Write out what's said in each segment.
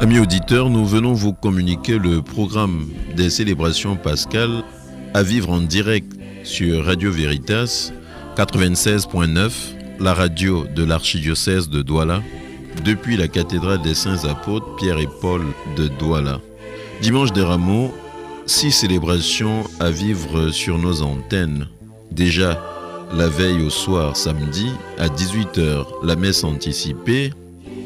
Amis auditeurs, nous venons vous communiquer le programme des célébrations pascales à vivre en direct sur Radio Veritas 96.9, la radio de l'archidiocèse de Douala, depuis la cathédrale des Saints Apôtres Pierre et Paul de Douala. Dimanche des Rameaux, 6 célébrations à vivre sur nos antennes. Déjà, la veille au soir samedi, à 18h, la messe anticipée.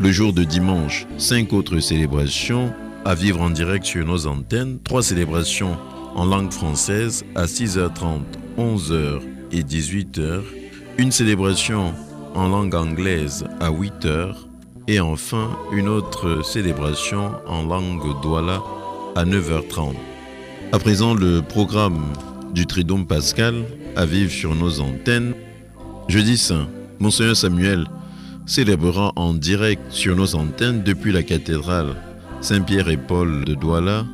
Le jour de dimanche, 5 autres célébrations à vivre en direct sur nos antennes. 3 célébrations en langue française à 6h30, 11h et 18h. Une célébration en langue anglaise à 8h. Et enfin, une autre célébration en langue douala à 9h30. À présent, le programme du Triduum pascal à vivre sur nos antennes. Jeudi saint, Monseigneur Samuel célébrera en direct sur nos antennes depuis la cathédrale Saint-Pierre et Paul de Douala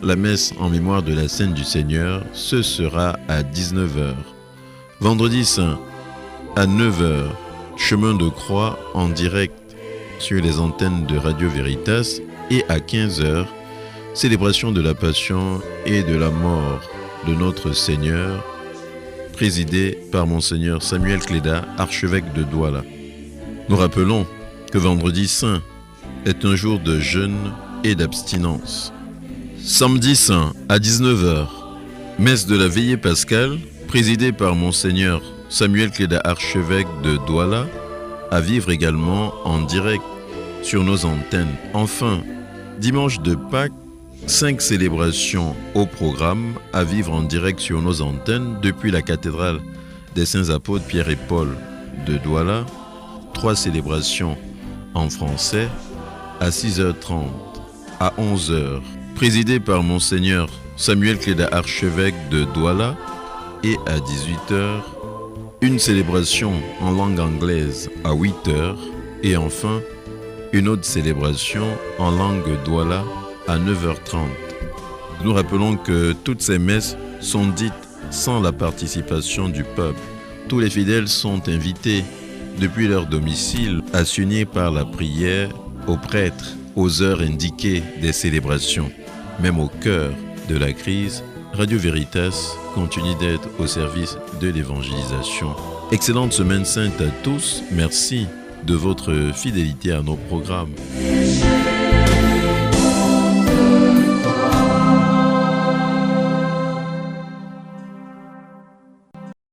la messe en mémoire de la Sainte du Seigneur. Ce sera à 19h. Vendredi saint, à 9h, chemin de croix en direct sur les antennes de Radio Veritas, et à 15h, célébration de la Passion et de la mort de notre Seigneur, présidée par Monseigneur Samuel Cléda, archevêque de Douala. Nous rappelons que Vendredi saint est un jour de jeûne et d'abstinence. Samedi saint, à 19h, messe de la veillée pascale, présidée par Monseigneur Samuel Cléda, archevêque de Douala, à vivre également en direct sur nos antennes. Enfin, dimanche de Pâques, 5 célébrations au programme à vivre en direct sur nos antennes depuis la cathédrale des Saints Apôtres Pierre et Paul de Douala. 3 célébrations en français à 6h30, à 11h, présidées par Monseigneur Samuel Cléda, archevêque de Douala, et à 18h, une célébration en langue anglaise à 8h, et enfin, une autre célébration en langue douala à 9h30. Nous rappelons que toutes ces messes sont dites sans la participation du peuple. Tous les fidèles sont invités depuis leur domicile à s'unir par la prière aux prêtres aux heures indiquées des célébrations. Même au cœur de la crise, Radio Veritas continue d'être au service de l'évangélisation. Excellente semaine sainte à tous. Merci de votre fidélité à nos programmes.